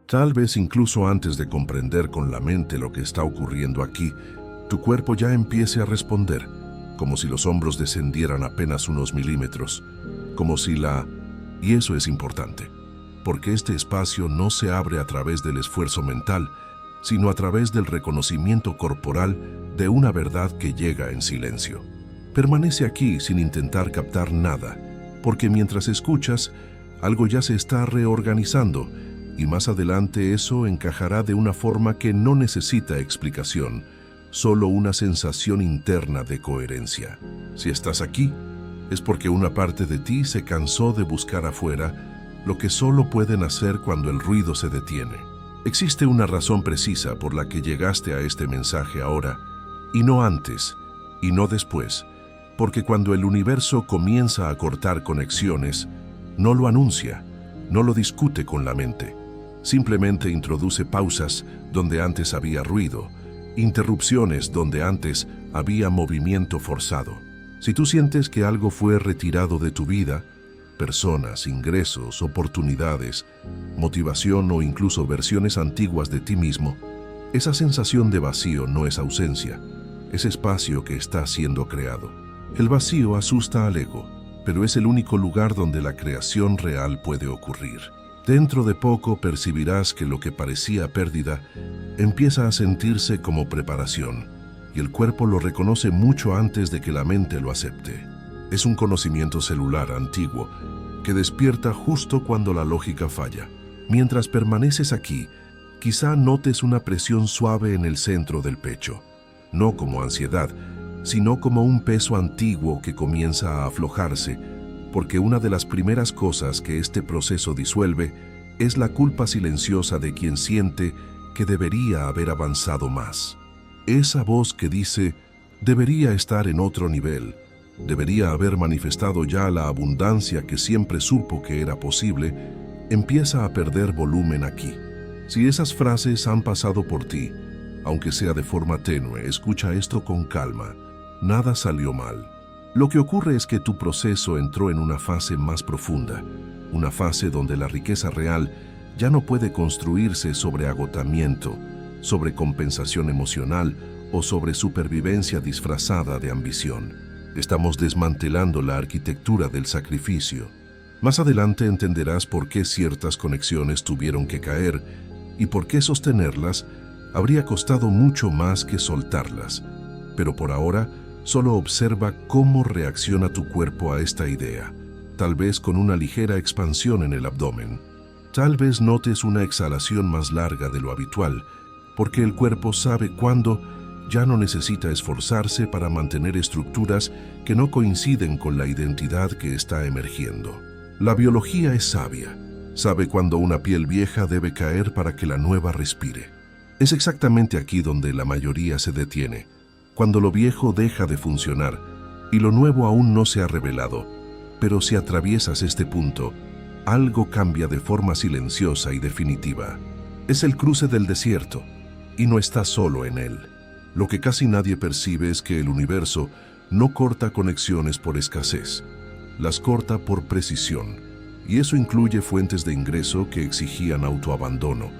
Tal vez incluso antes de comprender con la mente lo que está ocurriendo aquí, tu cuerpo ya empiece a responder, como si los hombros descendieran apenas unos milímetros, como si Y eso es importante, porque este espacio no se abre a través del esfuerzo mental, sino a través del reconocimiento corporal de una verdad que llega en silencio. Permanece aquí sin intentar captar nada, porque mientras escuchas, algo ya se está reorganizando y más adelante eso encajará de una forma que no necesita explicación, solo una sensación interna de coherencia. Si estás aquí, es porque una parte de ti se cansó de buscar afuera lo que solo pueden hacer cuando el ruido se detiene. Existe una razón precisa por la que llegaste a este mensaje ahora, y no antes, y no después, porque cuando el universo comienza a cortar conexiones, no lo anuncia, no lo discute con la mente, simplemente introduce pausas donde antes había ruido, interrupciones donde antes había movimiento forzado. Si tú sientes que algo fue retirado de tu vida, personas, ingresos, oportunidades, motivación o incluso versiones antiguas de ti mismo, esa sensación de vacío no es ausencia, es espacio que está siendo creado. El vacío asusta al ego, pero es el único lugar donde la creación real puede ocurrir. Dentro de poco percibirás que lo que parecía pérdida empieza a sentirse como preparación, y el cuerpo lo reconoce mucho antes de que la mente lo acepte. Es un conocimiento celular antiguo que despierta justo cuando la lógica falla. Mientras permaneces aquí, quizá notes una presión suave en el centro del pecho, no como ansiedad, sino como un peso antiguo que comienza a aflojarse, porque una de las primeras cosas que este proceso disuelve es la culpa silenciosa de quien siente que debería haber avanzado más. Esa voz que dice, debería estar en otro nivel, debería haber manifestado ya la abundancia que siempre supo que era posible, empieza a perder volumen aquí. Si esas frases han pasado por ti, aunque sea de forma tenue, escucha esto con calma. Nada salió mal. Lo que ocurre es que tu proceso entró en una fase más profunda, una fase donde la riqueza real ya no puede construirse sobre agotamiento, sobre compensación emocional o sobre supervivencia disfrazada de ambición. Estamos desmantelando la arquitectura del sacrificio. Más adelante entenderás por qué ciertas conexiones tuvieron que caer y por qué sostenerlas habría costado mucho más que soltarlas. Pero por ahora, solo observa cómo reacciona tu cuerpo a esta idea, tal vez con una ligera expansión en el abdomen. Tal vez notes una exhalación más larga de lo habitual, porque el cuerpo sabe cuándo ya no necesita esforzarse para mantener estructuras que no coinciden con la identidad que está emergiendo. La biología es sabia, sabe cuándo una piel vieja debe caer para que la nueva respire. Es exactamente aquí donde la mayoría se detiene, cuando lo viejo deja de funcionar y lo nuevo aún no se ha revelado. Pero si atraviesas este punto, algo cambia de forma silenciosa y definitiva. Es el cruce del desierto, y no estás solo en él. Lo que casi nadie percibe es que el universo no corta conexiones por escasez, las corta por precisión, y eso incluye fuentes de ingreso que exigían autoabandono,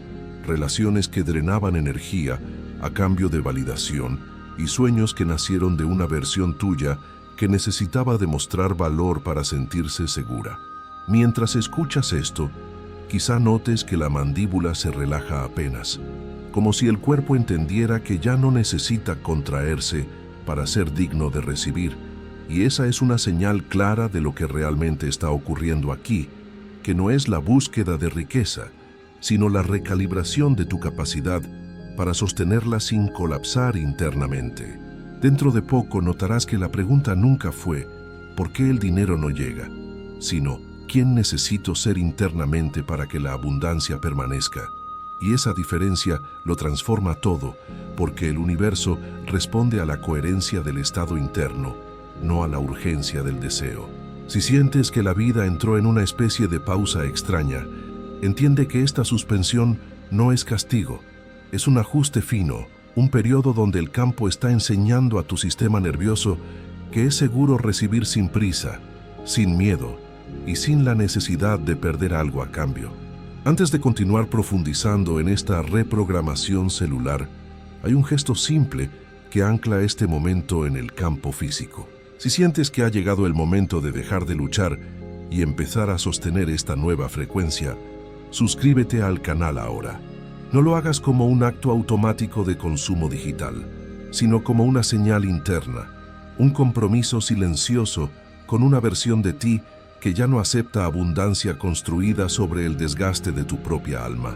relaciones que drenaban energía a cambio de validación, y sueños que nacieron de una versión tuya que necesitaba demostrar valor para sentirse segura. Mientras escuchas esto, quizá notes que la mandíbula se relaja apenas, como si el cuerpo entendiera que ya no necesita contraerse para ser digno de recibir, y esa es una señal clara de lo que realmente está ocurriendo aquí, que no es la búsqueda de riqueza, sino la recalibración de tu capacidad para sostenerla sin colapsar internamente. Dentro de poco notarás que la pregunta nunca fue ¿por qué el dinero no llega?, sino ¿quién necesito ser internamente para que la abundancia permanezca? Y esa diferencia lo transforma todo, porque el universo responde a la coherencia del estado interno, no a la urgencia del deseo. Si sientes que la vida entró en una especie de pausa extraña, entiende que esta suspensión no es castigo, es un ajuste fino, un periodo donde el campo está enseñando a tu sistema nervioso que es seguro recibir sin prisa, sin miedo y sin la necesidad de perder algo a cambio. Antes de continuar profundizando en esta reprogramación celular, hay un gesto simple que ancla este momento en el campo físico. Si sientes que ha llegado el momento de dejar de luchar y empezar a sostener esta nueva frecuencia, suscríbete al canal ahora. No lo hagas como un acto automático de consumo digital, sino como una señal interna, un compromiso silencioso con una versión de ti que ya no acepta abundancia construida sobre el desgaste de tu propia alma.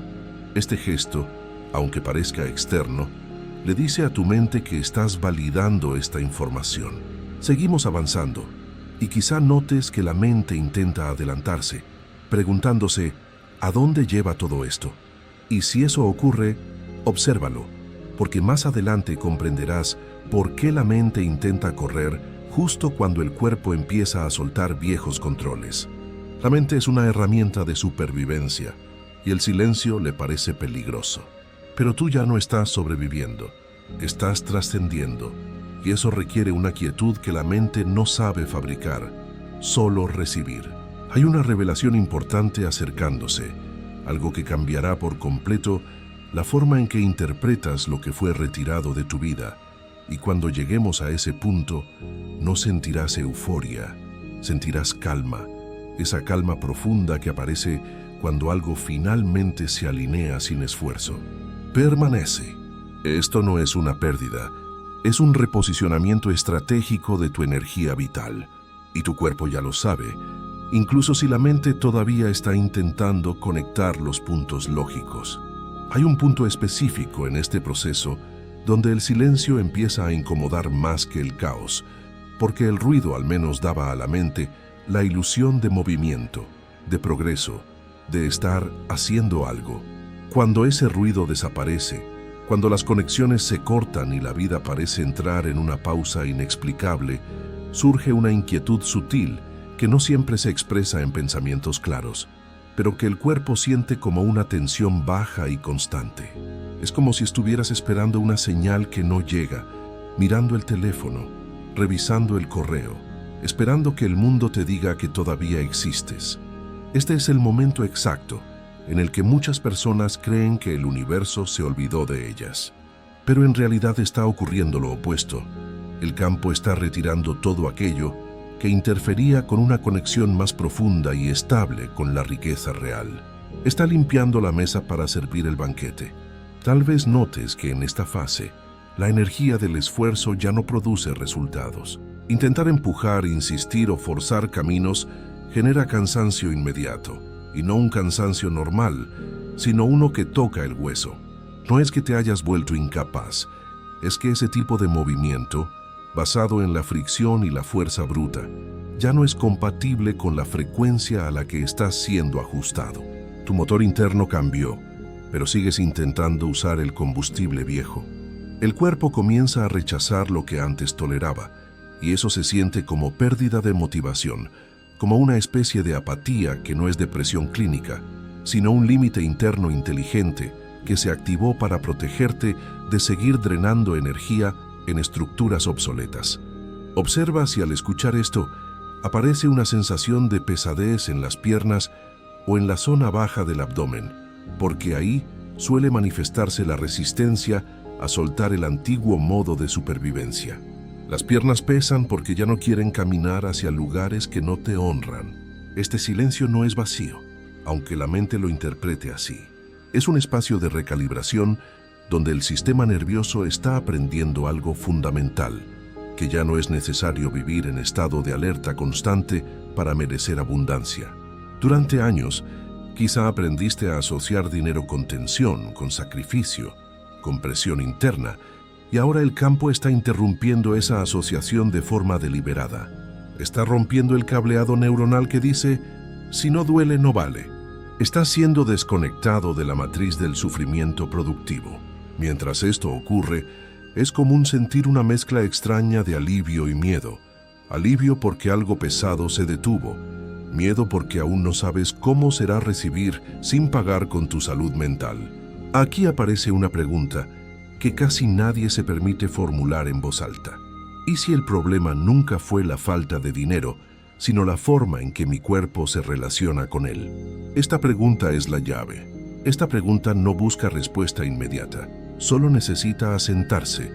Este gesto, aunque parezca externo, le dice a tu mente que estás validando esta información. Seguimos avanzando, y quizá notes que la mente intenta adelantarse, preguntándose, ¿a dónde lleva todo esto? Y si eso ocurre, obsérvalo, porque más adelante comprenderás por qué la mente intenta correr justo cuando el cuerpo empieza a soltar viejos controles. La mente es una herramienta de supervivencia, y el silencio le parece peligroso. Pero tú ya no estás sobreviviendo, estás trascendiendo, y eso requiere una quietud que la mente no sabe fabricar, solo recibir. Hay una revelación importante acercándose, algo que cambiará por completo la forma en que interpretas lo que fue retirado de tu vida, y cuando lleguemos a ese punto, no sentirás euforia, sentirás calma, esa calma profunda que aparece cuando algo finalmente se alinea sin esfuerzo. Permanece. Esto no es una pérdida, es un reposicionamiento estratégico de tu energía vital, y tu cuerpo ya lo sabe, incluso si la mente todavía está intentando conectar los puntos lógicos. Hay un punto específico en este proceso donde el silencio empieza a incomodar más que el caos, porque el ruido al menos daba a la mente la ilusión de movimiento, de progreso, de estar haciendo algo. Cuando ese ruido desaparece, cuando las conexiones se cortan y la vida parece entrar en una pausa inexplicable, surge una inquietud sutil que no siempre se expresa en pensamientos claros, pero que el cuerpo siente como una tensión baja y constante. Es como si estuvieras esperando una señal que no llega, mirando el teléfono, revisando el correo, esperando que el mundo te diga que todavía existes. Este es el momento exacto en el que muchas personas creen que el universo se olvidó de ellas. Pero en realidad está ocurriendo lo opuesto. El campo está retirando todo aquello que interfería con una conexión más profunda y estable con la riqueza real. Está limpiando la mesa para servir el banquete. Tal vez notes que en esta fase, la energía del esfuerzo ya no produce resultados. Intentar empujar, insistir o forzar caminos genera cansancio inmediato, y no un cansancio normal, sino uno que toca el hueso. No es que te hayas vuelto incapaz, es que ese tipo de movimiento, basado en la fricción y la fuerza bruta, ya no es compatible con la frecuencia a la que estás siendo ajustado. Tu motor interno cambió, pero sigues intentando usar el combustible viejo. El cuerpo comienza a rechazar lo que antes toleraba, y eso se siente como pérdida de motivación, como una especie de apatía que no es depresión clínica, sino un límite interno inteligente que se activó para protegerte de seguir drenando energía en estructuras obsoletas. Observa si al escuchar esto aparece una sensación de pesadez en las piernas o en la zona baja del abdomen, porque ahí suele manifestarse la resistencia a soltar el antiguo modo de supervivencia. Las piernas pesan porque ya no quieren caminar hacia lugares que no te honran. Este silencio no es vacío, aunque la mente lo interprete así. Es un espacio de recalibración donde el sistema nervioso está aprendiendo algo fundamental, que ya no es necesario vivir en estado de alerta constante para merecer abundancia. Durante años, quizá aprendiste a asociar dinero con tensión, con sacrificio, con presión interna, y ahora el campo está interrumpiendo esa asociación de forma deliberada. Está rompiendo el cableado neuronal que dice, si no duele, no vale. Está siendo desconectado de la matriz del sufrimiento productivo. Mientras esto ocurre, es común sentir una mezcla extraña de alivio y miedo. Alivio porque algo pesado se detuvo. Miedo porque aún no sabes cómo será recibir sin pagar con tu salud mental. Aquí aparece una pregunta que casi nadie se permite formular en voz alta. ¿Y si el problema nunca fue la falta de dinero, sino la forma en que mi cuerpo se relaciona con él. Esta pregunta es la llave. Esta pregunta no busca respuesta inmediata, solo necesita asentarse,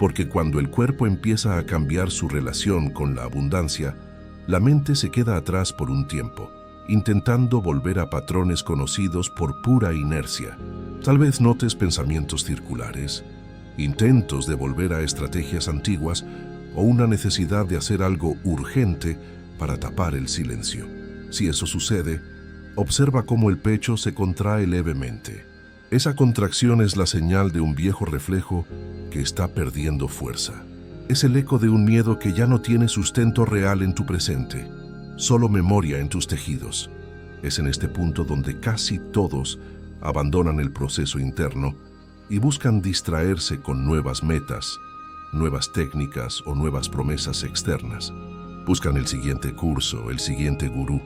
porque cuando el cuerpo empieza a cambiar su relación con la abundancia, la mente se queda atrás por un tiempo, intentando volver a patrones conocidos por pura inercia. Tal vez notes pensamientos circulares, intentos de volver a estrategias antiguas o una necesidad de hacer algo urgente para tapar el silencio. Si eso sucede, observa cómo el pecho se contrae levemente. Esa contracción es la señal de un viejo reflejo que está perdiendo fuerza. Es el eco de un miedo que ya no tiene sustento real en tu presente, solo memoria en tus tejidos. Es en este punto donde casi todos abandonan el proceso interno y buscan distraerse con nuevas metas, nuevas técnicas o nuevas promesas externas. Buscan el siguiente curso, el siguiente gurú,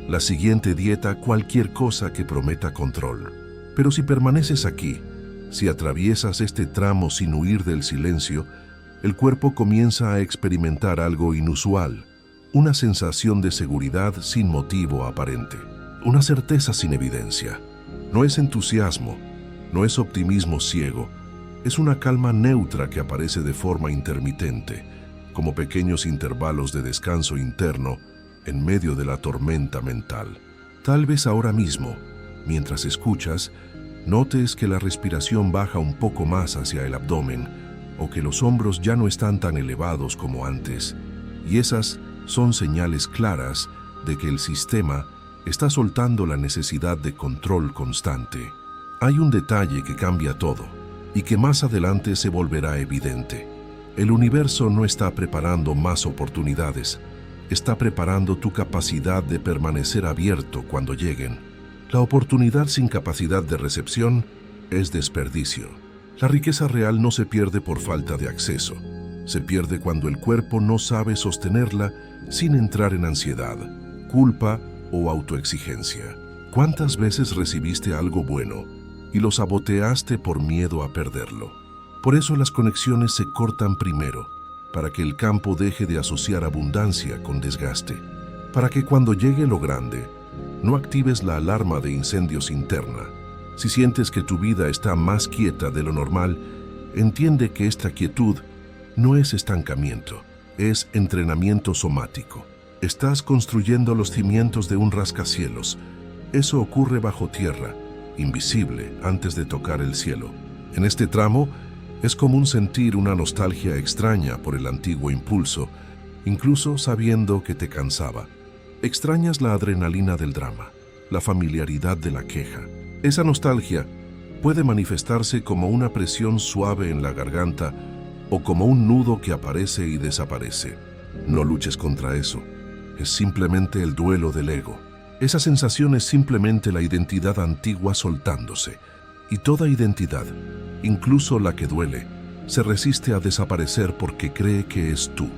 la siguiente dieta, cualquier cosa que prometa control. Pero si permaneces aquí, si atraviesas este tramo sin huir del silencio, el cuerpo comienza a experimentar algo inusual, una sensación de seguridad sin motivo aparente, una certeza sin evidencia. No es entusiasmo, no es optimismo ciego, es una calma neutra que aparece de forma intermitente, como pequeños intervalos de descanso interno en medio de la tormenta mental. Tal vez ahora mismo, mientras escuchas, notes que la respiración baja un poco más hacia el abdomen o que los hombros ya no están tan elevados como antes, y esas son señales claras de que el sistema está soltando la necesidad de control constante. Hay un detalle que cambia todo y que más adelante se volverá evidente. El universo no está preparando más oportunidades, está preparando tu capacidad de permanecer abierto cuando lleguen. La oportunidad sin capacidad de recepción es desperdicio. La riqueza real no se pierde por falta de acceso. Se pierde cuando el cuerpo no sabe sostenerla sin entrar en ansiedad, culpa o autoexigencia. ¿Cuántas veces recibiste algo bueno y lo saboteaste por miedo a perderlo? Por eso las conexiones se cortan primero, para que el campo deje de asociar abundancia con desgaste, para que cuando llegue lo grande, no actives la alarma de incendios interna. Si sientes que tu vida está más quieta de lo normal, entiende que esta quietud no es estancamiento, es entrenamiento somático. Estás construyendo los cimientos de un rascacielos. Eso ocurre bajo tierra, invisible antes de tocar el cielo. En este tramo, es común sentir una nostalgia extraña por el antiguo impulso, incluso sabiendo que te cansaba. Extrañas la adrenalina del drama, la familiaridad de la queja. Esa nostalgia puede manifestarse como una presión suave en la garganta o como un nudo que aparece y desaparece. No luches contra eso. Es simplemente el duelo del ego. Esa sensación es simplemente la identidad antigua soltándose. Y toda identidad, incluso la que duele, se resiste a desaparecer porque cree que es tú.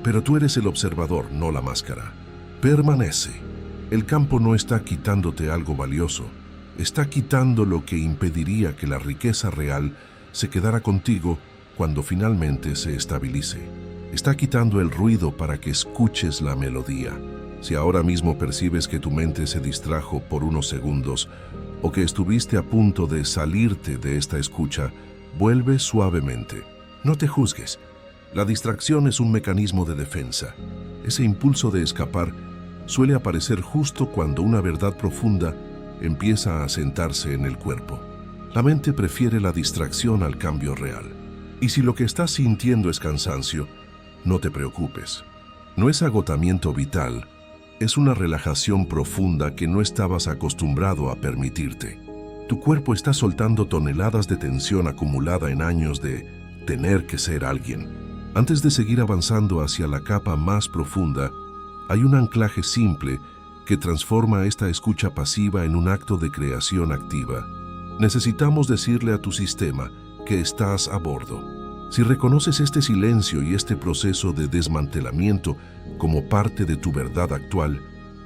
Pero tú eres el observador, no la máscara. Permanece. El campo no está quitándote algo valioso. Está quitando lo que impediría que la riqueza real se quedara contigo cuando finalmente se estabilice. Está quitando el ruido para que escuches la melodía. Si ahora mismo percibes que tu mente se distrajo por unos segundos o que estuviste a punto de salirte de esta escucha, vuelve suavemente. No te juzgues. La distracción es un mecanismo de defensa. Ese impulso de escapar suele aparecer justo cuando una verdad profunda empieza a asentarse en el cuerpo. La mente prefiere la distracción al cambio real. Y si lo que estás sintiendo es cansancio, no te preocupes. No es agotamiento vital, es una relajación profunda que no estabas acostumbrado a permitirte. Tu cuerpo está soltando toneladas de tensión acumulada en años de tener que ser alguien. Antes de seguir avanzando hacia la capa más profunda, hay un anclaje simple que transforma esta escucha pasiva en un acto de creación activa. Necesitamos decirle a tu sistema que estás a bordo. Si reconoces este silencio y este proceso de desmantelamiento como parte de tu verdad actual,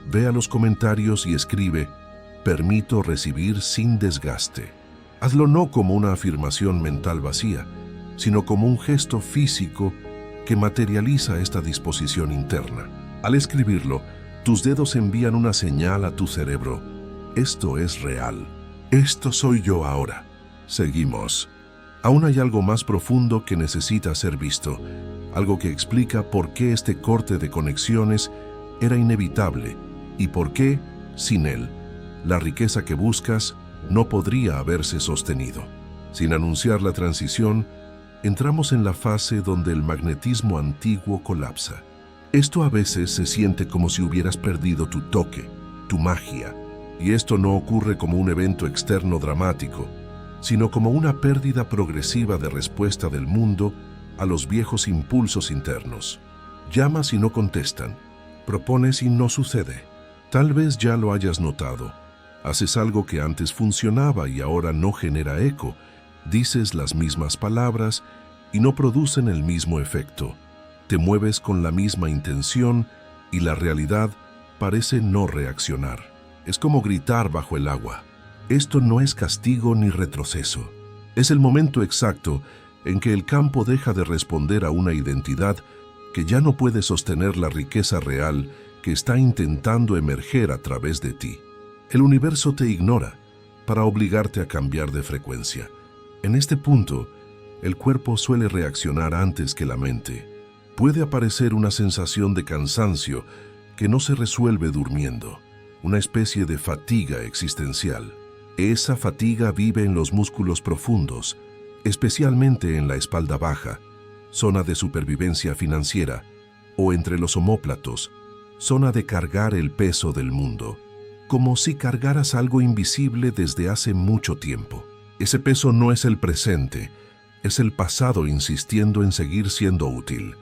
ve a los comentarios y escribe: permito recibir sin desgaste. Hazlo no como una afirmación mental vacía, sino como un gesto físico que materializa esta disposición interna. Al escribirlo, tus dedos envían una señal a tu cerebro. Esto es real. Esto soy yo ahora. Seguimos. Aún hay algo más profundo que necesita ser visto, algo que explica por qué este corte de conexiones era inevitable y por qué, sin él, la riqueza que buscas no podría haberse sostenido. Sin anunciar la transición, entramos en la fase donde el magnetismo antiguo colapsa. Esto a veces se siente como si hubieras perdido tu toque, tu magia, y esto no ocurre como un evento externo dramático, sino como una pérdida progresiva de respuesta del mundo a los viejos impulsos internos. Llamas y no contestan, propones y no sucede. Tal vez ya lo hayas notado. Haces algo que antes funcionaba y ahora no genera eco. Dices las mismas palabras y no producen el mismo efecto. Te mueves con la misma intención y la realidad parece no reaccionar. Es como gritar bajo el agua. Esto no es castigo ni retroceso. Es el momento exacto en que el campo deja de responder a una identidad que ya no puede sostener la riqueza real que está intentando emerger a través de ti. El universo te ignora para obligarte a cambiar de frecuencia. En este punto, el cuerpo suele reaccionar antes que la mente. Puede aparecer una sensación de cansancio que no se resuelve durmiendo, una especie de fatiga existencial. Esa fatiga vive en los músculos profundos, especialmente en la espalda baja, zona de supervivencia financiera, o entre los omóplatos, zona de cargar el peso del mundo, como si cargaras algo invisible desde hace mucho tiempo. Ese peso no es el presente, es el pasado insistiendo en seguir siendo útil.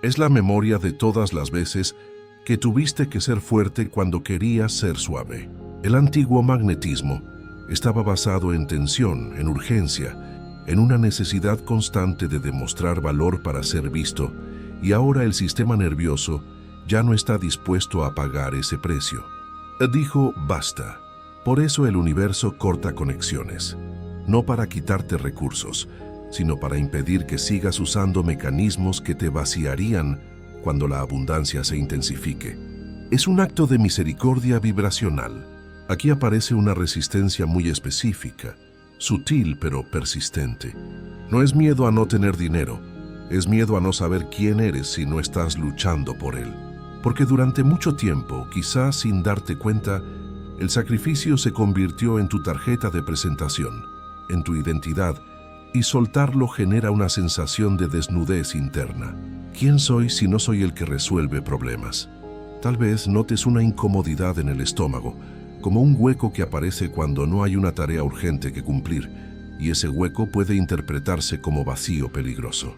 Es la memoria de todas las veces que tuviste que ser fuerte cuando querías ser suave. El antiguo magnetismo estaba basado en tensión, en urgencia, en una necesidad constante de demostrar valor para ser visto, y ahora el sistema nervioso ya no está dispuesto a pagar ese precio. Dijo basta. Por eso el universo corta conexiones, no para quitarte recursos, sino para impedir que sigas usando mecanismos que te vaciarían cuando la abundancia se intensifique. Es un acto de misericordia vibracional. Aquí aparece una resistencia muy específica, sutil pero persistente. No es miedo a no tener dinero, es miedo a no saber quién eres si no estás luchando por él. Porque durante mucho tiempo, quizás sin darte cuenta, el sacrificio se convirtió en tu tarjeta de presentación, en tu identidad, y soltarlo genera una sensación de desnudez interna. ¿Quién soy si no soy el que resuelve problemas? Tal vez notes una incomodidad en el estómago, como un hueco que aparece cuando no hay una tarea urgente que cumplir, y ese hueco puede interpretarse como vacío peligroso.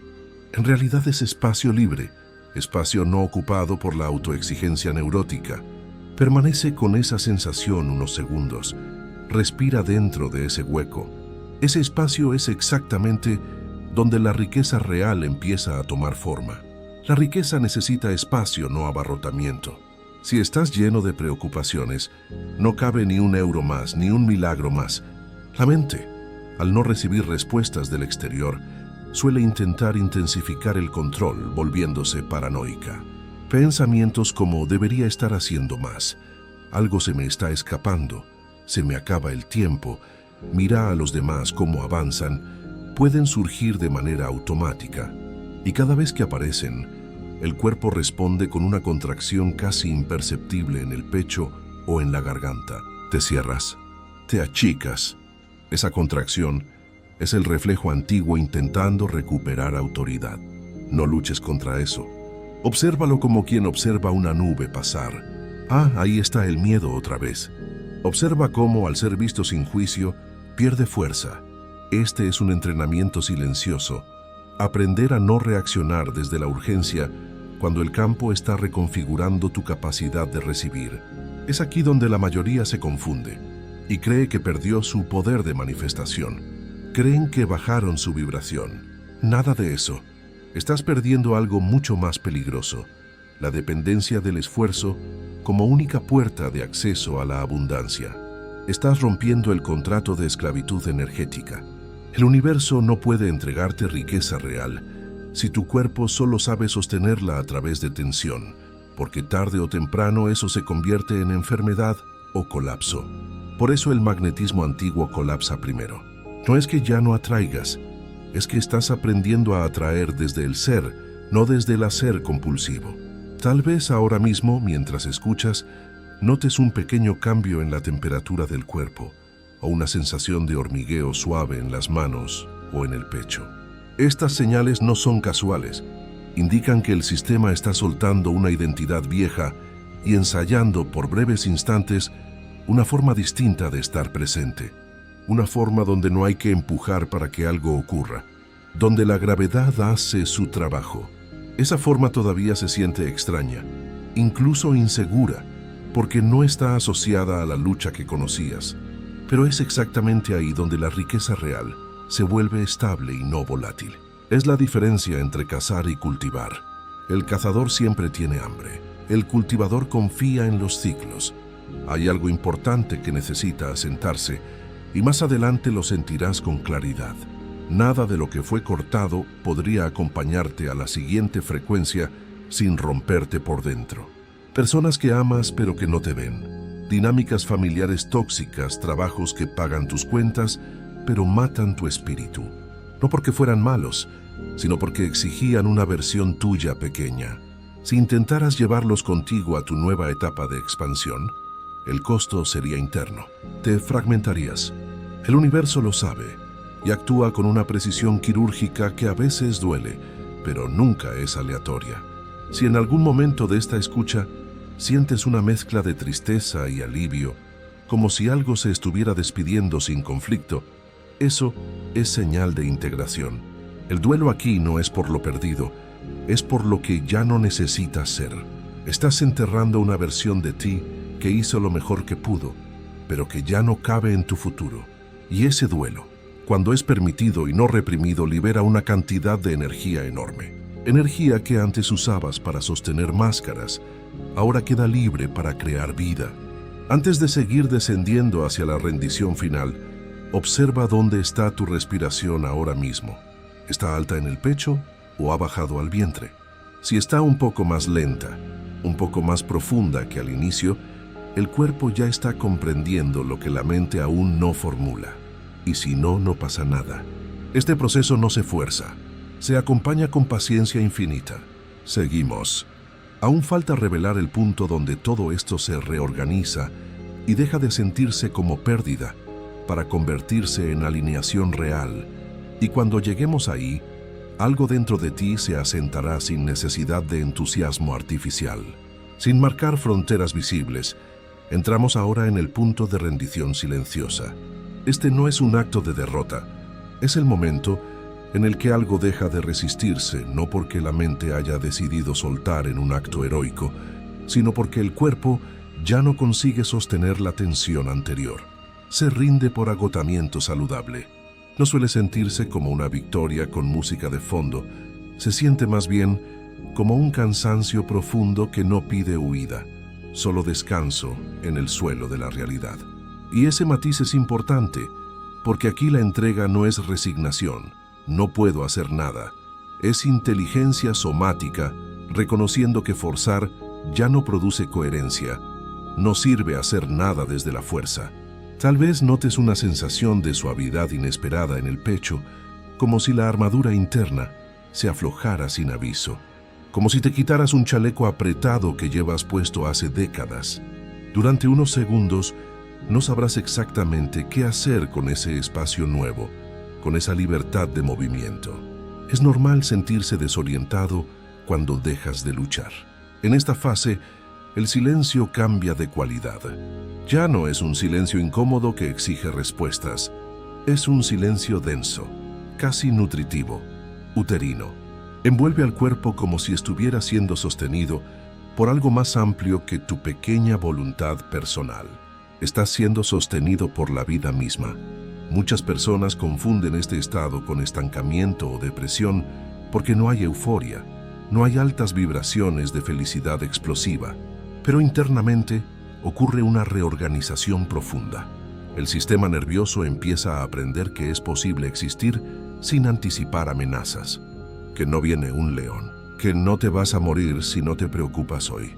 En realidad es espacio libre, espacio no ocupado por la autoexigencia neurótica. Permanece con esa sensación unos segundos. Respira dentro de ese hueco. Ese espacio es exactamente donde la riqueza real empieza a tomar forma. La riqueza necesita espacio, no abarrotamiento. Si estás lleno de preocupaciones, no cabe ni un euro más, ni un milagro más. La mente, al no recibir respuestas del exterior, suele intentar intensificar el control, volviéndose paranoica. Pensamientos como debería estar haciendo más, algo se me está escapando, se me acaba el tiempo, mira a los demás cómo avanzan, pueden surgir de manera automática. Y cada vez que aparecen, el cuerpo responde con una contracción casi imperceptible en el pecho o en la garganta. Te cierras, te achicas. Esa contracción es el reflejo antiguo intentando recuperar autoridad. No luches contra eso. Obsérvalo como quien observa una nube pasar. Ah, ahí está el miedo otra vez. Observa cómo, al ser visto sin juicio, pierde fuerza. Este es un entrenamiento silencioso. Aprender a no reaccionar desde la urgencia cuando el campo está reconfigurando tu capacidad de recibir. Es aquí donde la mayoría se confunde y cree que perdió su poder de manifestación. Creen que bajaron su vibración. Nada de eso. Estás perdiendo algo mucho más peligroso, la dependencia del esfuerzo como única puerta de acceso a la abundancia. Estás rompiendo el contrato de esclavitud energética. El universo no puede entregarte riqueza real si tu cuerpo solo sabe sostenerla a través de tensión, porque tarde o temprano eso se convierte en enfermedad o colapso. Por eso el magnetismo antiguo colapsa primero. No es que ya no atraigas, es que estás aprendiendo a atraer desde el ser, no desde el hacer compulsivo. Tal vez ahora mismo, mientras escuchas, notes un pequeño cambio en la temperatura del cuerpo o una sensación de hormigueo suave en las manos o en el pecho. Estas señales no son casuales. Indican que el sistema está soltando una identidad vieja y ensayando por breves instantes una forma distinta de estar presente. Una forma donde no hay que empujar para que algo ocurra, donde la gravedad hace su trabajo. Esa forma todavía se siente extraña, incluso insegura, porque no está asociada a la lucha que conocías. Pero es exactamente ahí donde la riqueza real se vuelve estable y no volátil. Es la diferencia entre cazar y cultivar. El cazador siempre tiene hambre. El cultivador confía en los ciclos. Hay algo importante que necesita asentarse y más adelante lo sentirás con claridad. Nada de lo que fue cortado podría acompañarte a la siguiente frecuencia sin romperte por dentro. Personas que amas pero que no te ven. Dinámicas familiares tóxicas, trabajos que pagan tus cuentas pero matan tu espíritu. No porque fueran malos, sino porque exigían una versión tuya pequeña. Si intentaras llevarlos contigo a tu nueva etapa de expansión, el costo sería interno. Te fragmentarías. El universo lo sabe y actúa con una precisión quirúrgica que a veces duele, pero nunca es aleatoria. Si en algún momento de esta escucha sientes una mezcla de tristeza y alivio, como si algo se estuviera despidiendo sin conflicto, eso es señal de integración. El duelo aquí no es por lo perdido, es por lo que ya no necesitas ser. Estás enterrando una versión de ti que hizo lo mejor que pudo, pero que ya no cabe en tu futuro. Y ese duelo, cuando es permitido y no reprimido, libera una cantidad de energía enorme. Energía que antes usabas para sostener máscaras, ahora queda libre para crear vida. Antes de seguir descendiendo hacia la rendición final, observa dónde está tu respiración ahora mismo. ¿Está alta en el pecho o ha bajado al vientre? Si está un poco más lenta, un poco más profunda que al inicio, el cuerpo ya está comprendiendo lo que la mente aún no formula. Y si no, no pasa nada. Este proceso no se fuerza, se acompaña con paciencia infinita. Seguimos. Aún falta revelar el punto donde todo esto se reorganiza y deja de sentirse como pérdida para convertirse en alineación real. Y cuando lleguemos ahí, algo dentro de ti se asentará sin necesidad de entusiasmo artificial. Sin marcar fronteras visibles, entramos ahora en el punto de rendición silenciosa. Este no es un acto de derrota, es el momento en el que algo deja de resistirse, no porque la mente haya decidido soltar en un acto heroico, sino porque el cuerpo ya no consigue sostener la tensión anterior. Se rinde por agotamiento saludable. No suele sentirse como una victoria con música de fondo, se siente más bien como un cansancio profundo que no pide huida, solo descanso en el suelo de la realidad. Y ese matiz es importante, porque aquí la entrega no es resignación, no puedo hacer nada, es inteligencia somática, reconociendo que forzar ya no produce coherencia, no sirve hacer nada desde la fuerza. Tal vez notes una sensación de suavidad inesperada en el pecho, como si la armadura interna se aflojara sin aviso, como si te quitaras un chaleco apretado que llevas puesto hace décadas. Durante unos segundos no sabrás exactamente qué hacer con ese espacio nuevo, con esa libertad de movimiento. Es normal sentirse desorientado cuando dejas de luchar. En esta fase, el silencio cambia de cualidad. Ya no es un silencio incómodo que exige respuestas. Es un silencio denso, casi nutritivo, uterino. Envuelve al cuerpo como si estuviera siendo sostenido por algo más amplio que tu pequeña voluntad personal. Estás siendo sostenido por la vida misma. Muchas personas confunden este estado con estancamiento o depresión porque no hay euforia, no hay altas vibraciones de felicidad explosiva. Pero internamente ocurre una reorganización profunda. El sistema nervioso empieza a aprender que es posible existir sin anticipar amenazas, que no viene un león, que no te vas a morir si no te preocupas hoy.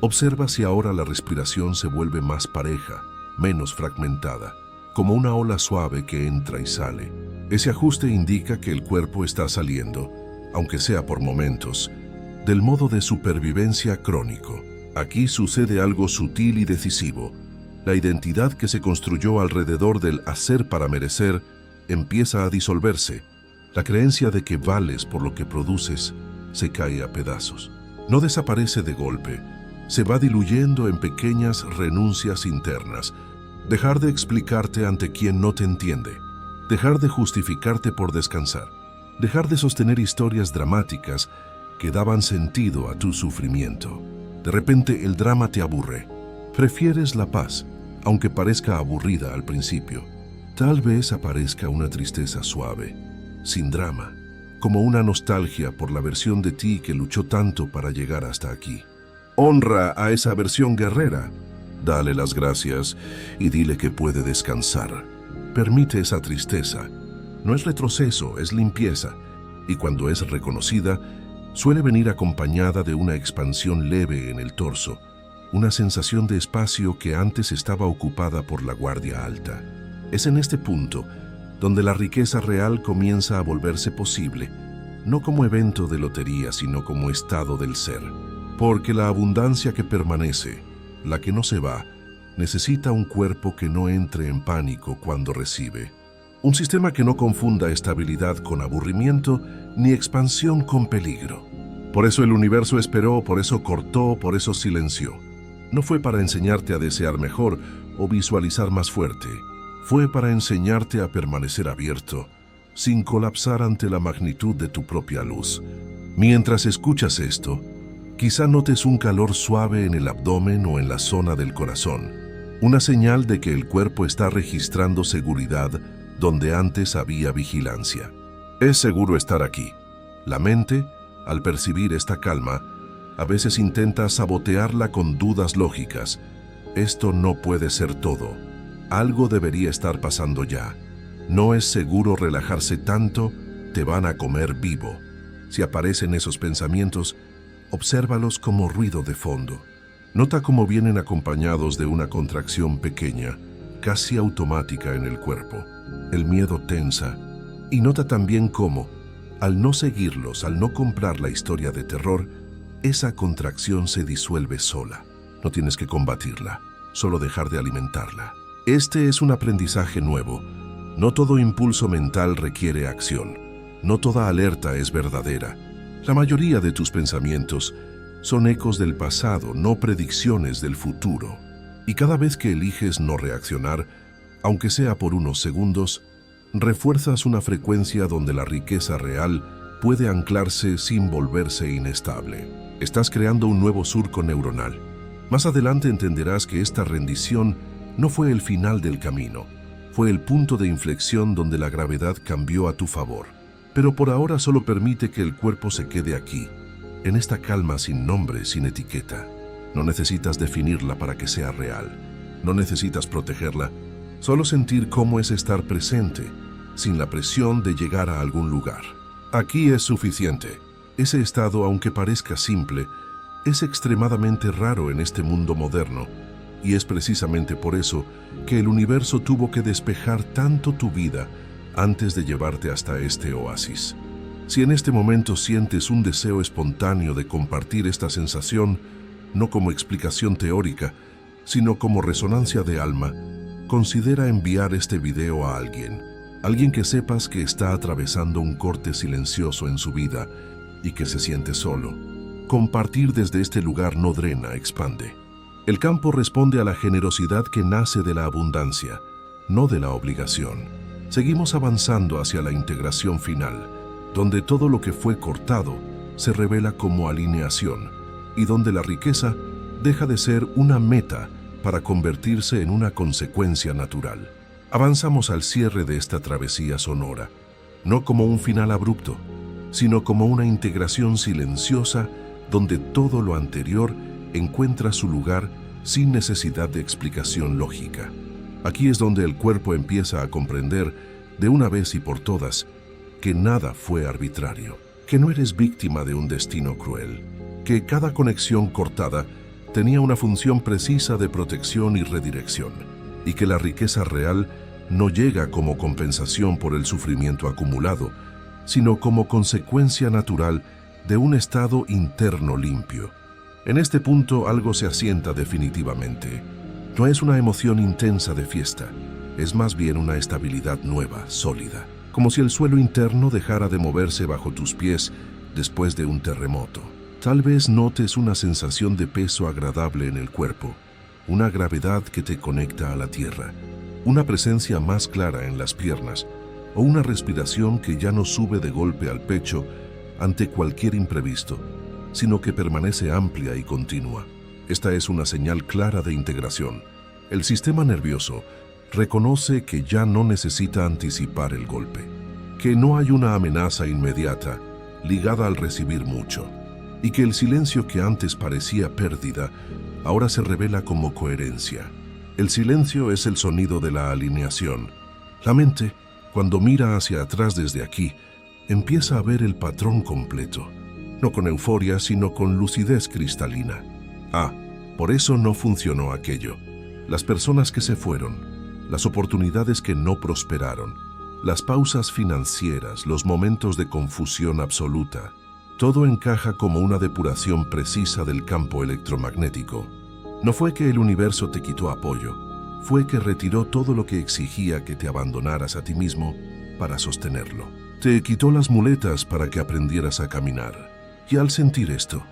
Observa si ahora la respiración se vuelve más pareja, menos fragmentada, como una ola suave que entra y sale. Ese ajuste indica que el cuerpo está saliendo, aunque sea por momentos, del modo de supervivencia crónico. Aquí sucede algo sutil y decisivo. La identidad que se construyó alrededor del hacer para merecer empieza a disolverse. La creencia de que vales por lo que produces se cae a pedazos. No desaparece de golpe, se va diluyendo en pequeñas renuncias internas. Dejar de explicarte ante quien no te entiende, dejar de justificarte por descansar, dejar de sostener historias dramáticas que daban sentido a tu sufrimiento. De repente el drama te aburre. Prefieres la paz, aunque parezca aburrida al principio. Tal vez aparezca una tristeza suave, sin drama, como una nostalgia por la versión de ti que luchó tanto para llegar hasta aquí. Honra a esa versión guerrera. Dale las gracias y dile que puede descansar. Permite esa tristeza. No es retroceso, es limpieza. Y cuando es reconocida, suele venir acompañada de una expansión leve en el torso, una sensación de espacio que antes estaba ocupada por la guardia alta. Es en este punto donde la riqueza real comienza a volverse posible, no como evento de lotería, sino como estado del ser. Porque la abundancia que permanece, la que no se va, necesita un cuerpo que no entre en pánico cuando recibe. Un sistema que no confunda estabilidad con aburrimiento, ni expansión con peligro. Por eso el universo esperó, por eso cortó, por eso silenció. No fue para enseñarte a desear mejor o visualizar más fuerte. Fue para enseñarte a permanecer abierto, sin colapsar ante la magnitud de tu propia luz. Mientras escuchas esto, quizá notes un calor suave en el abdomen o en la zona del corazón, una señal de que el cuerpo está registrando seguridad donde antes había vigilancia. Es seguro estar aquí. La mente, al percibir esta calma, a veces intenta sabotearla con dudas lógicas. Esto no puede ser todo. Algo debería estar pasando ya. No es seguro relajarse tanto, te van a comer vivo. Si aparecen esos pensamientos, obsérvalos como ruido de fondo. Nota cómo vienen acompañados de una contracción pequeña, casi automática en el cuerpo. El miedo tensa. Y nota también cómo, al no seguirlos, al no comprar la historia de terror, esa contracción se disuelve sola. No tienes que combatirla, solo dejar de alimentarla. Este es un aprendizaje nuevo. No todo impulso mental requiere acción. No toda alerta es verdadera. La mayoría de tus pensamientos son ecos del pasado, no predicciones del futuro. Y cada vez que eliges no reaccionar, aunque sea por unos segundos, refuerzas una frecuencia donde la riqueza real puede anclarse sin volverse inestable. Estás creando un nuevo surco neuronal. Más adelante entenderás que esta rendición no fue el final del camino, fue el punto de inflexión donde la gravedad cambió a tu favor. Pero por ahora solo permite que el cuerpo se quede aquí, en esta calma sin nombre, sin etiqueta. No necesitas definirla para que sea real. No necesitas protegerla, solo sentir cómo es estar presente, sin la presión de llegar a algún lugar. Aquí es suficiente. Ese estado, aunque parezca simple, es extremadamente raro en este mundo moderno, y es precisamente por eso que el universo tuvo que despejar tanto tu vida antes de llevarte hasta este oasis. Si en este momento sientes un deseo espontáneo de compartir esta sensación, no como explicación teórica, sino como resonancia de alma, considera enviar este video a alguien que sepas que está atravesando un corte silencioso en su vida y que se siente solo. Compartir desde este lugar no drena, expande. El campo responde a la generosidad que nace de la abundancia, no de la obligación. Seguimos avanzando hacia la integración final, donde todo lo que fue cortado se revela como alineación y donde la riqueza deja de ser una meta para convertirse en una consecuencia natural. Avanzamos al cierre de esta travesía sonora, no como un final abrupto, sino como una integración silenciosa donde todo lo anterior encuentra su lugar sin necesidad de explicación lógica. Aquí es donde el cuerpo empieza a comprender, de una vez y por todas, que nada fue arbitrario, que no eres víctima de un destino cruel, que cada conexión cortada tenía una función precisa de protección y redirección, y que la riqueza real no llega como compensación por el sufrimiento acumulado, sino como consecuencia natural de un estado interno limpio. En este punto algo se asienta definitivamente. No es una emoción intensa de fiesta, es más bien una estabilidad nueva, sólida, como si el suelo interno dejara de moverse bajo tus pies después de un terremoto. Tal vez notes una sensación de peso agradable en el cuerpo, una gravedad que te conecta a la tierra, una presencia más clara en las piernas, o una respiración que ya no sube de golpe al pecho ante cualquier imprevisto, sino que permanece amplia y continua. Esta es una señal clara de integración. El sistema nervioso reconoce que ya no necesita anticipar el golpe, que no hay una amenaza inmediata ligada al recibir mucho, y que el silencio que antes parecía pérdida ahora se revela como coherencia. El silencio es el sonido de la alineación. La mente, cuando mira hacia atrás desde aquí, empieza a ver el patrón completo, no con euforia, sino con lucidez cristalina. Por eso no funcionó aquello. Las personas que se fueron, las oportunidades que no prosperaron, las pausas financieras, los momentos de confusión absoluta, todo encaja como una depuración precisa del campo electromagnético. No fue que el universo te quitó apoyo, fue que retiró todo lo que exigía que te abandonaras a ti mismo para sostenerlo. Te quitó las muletas para que aprendieras a caminar. Y al sentir esto,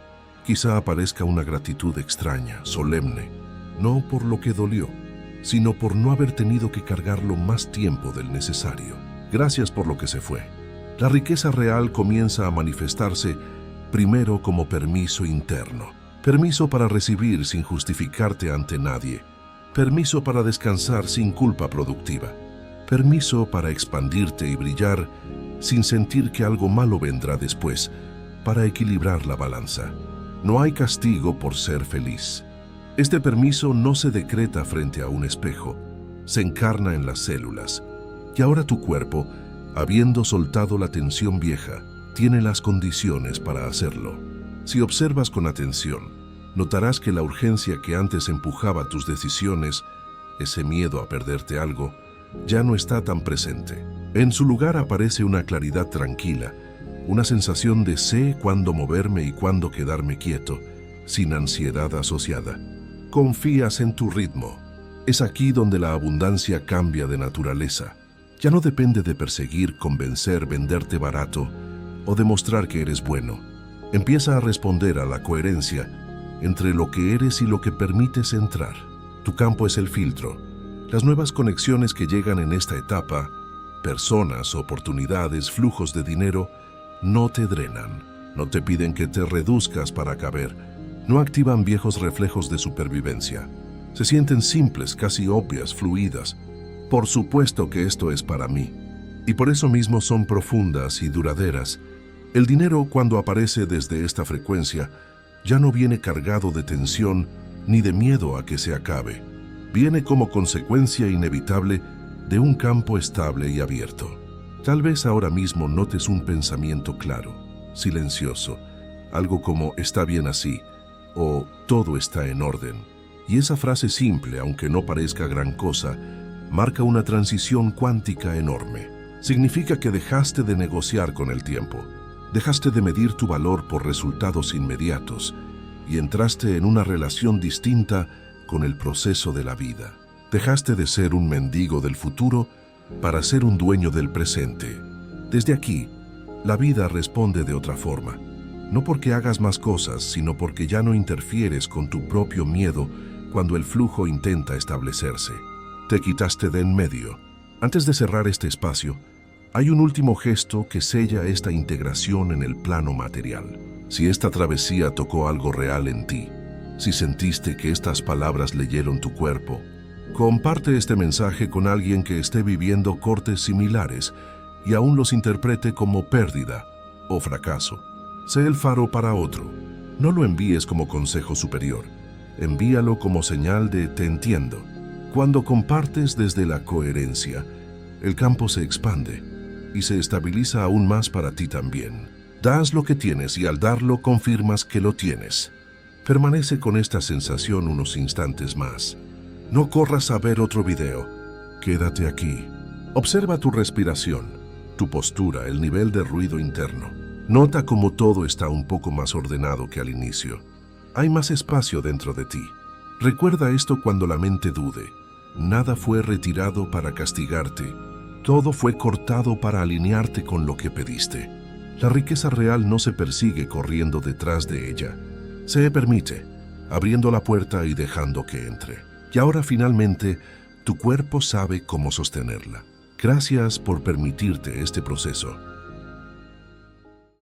quizá aparezca una gratitud extraña, solemne, no por lo que dolió, sino por no haber tenido que cargarlo más tiempo del necesario. Gracias por lo que se fue. La riqueza real comienza a manifestarse primero como permiso interno. Permiso para recibir sin justificarte ante nadie. Permiso para descansar sin culpa productiva. Permiso para expandirte y brillar sin sentir que algo malo vendrá después, para equilibrar la balanza. No hay castigo por ser feliz. Este permiso no se decreta frente a un espejo, se encarna en las células. Y ahora tu cuerpo, habiendo soltado la tensión vieja, tiene las condiciones para hacerlo. Si observas con atención, notarás que la urgencia que antes empujaba tus decisiones, ese miedo a perderte algo, ya no está tan presente. En su lugar aparece una claridad tranquila, una sensación de sé cuándo moverme y cuándo quedarme quieto, sin ansiedad asociada. Confías en tu ritmo. Es aquí donde la abundancia cambia de naturaleza. Ya no depende de perseguir, convencer, venderte barato o demostrar que eres bueno. Empieza a responder a la coherencia entre lo que eres y lo que permites entrar. Tu campo es el filtro. Las nuevas conexiones que llegan en esta etapa, personas, oportunidades, flujos de dinero, no te drenan, no te piden que te reduzcas para caber, no activan viejos reflejos de supervivencia. Se sienten simples, casi obvias, fluidas. Por supuesto que esto es para mí. Y por eso mismo son profundas y duraderas. El dinero, cuando aparece desde esta frecuencia, ya no viene cargado de tensión ni de miedo a que se acabe. Viene como consecuencia inevitable de un campo estable y abierto. Tal vez ahora mismo notes un pensamiento claro, silencioso, algo como está bien así o todo está en orden. Y esa frase simple, aunque no parezca gran cosa, marca una transición cuántica enorme. Significa que dejaste de negociar con el tiempo, dejaste de medir tu valor por resultados inmediatos y entraste en una relación distinta con el proceso de la vida. Dejaste de ser un mendigo del futuro para ser un dueño del presente. Desde aquí, la vida responde de otra forma. No porque hagas más cosas, sino porque ya no interfieres con tu propio miedo cuando el flujo intenta establecerse. Te quitaste de en medio. Antes de cerrar este espacio, hay un último gesto que sella esta integración en el plano material. Si esta travesía tocó algo real en ti, si sentiste que estas palabras leyeron tu cuerpo, comparte este mensaje con alguien que esté viviendo cortes similares y aún los interprete como pérdida o fracaso. Sé el faro para otro. No lo envíes como consejo superior. Envíalo como señal de te entiendo. Cuando compartes desde la coherencia, el campo se expande y se estabiliza aún más para ti también. Das lo que tienes y al darlo confirmas que lo tienes. Permanece con esta sensación unos instantes más. No corras a ver otro video. Quédate aquí. Observa tu respiración, tu postura, el nivel de ruido interno. Nota cómo todo está un poco más ordenado que al inicio. Hay más espacio dentro de ti. Recuerda esto cuando la mente dude. Nada fue retirado para castigarte. Todo fue cortado para alinearte con lo que pediste. La riqueza real no se persigue corriendo detrás de ella. Se permite, abriendo la puerta y dejando que entre. Y ahora finalmente, tu cuerpo sabe cómo sostenerla. Gracias por permitirte este proceso.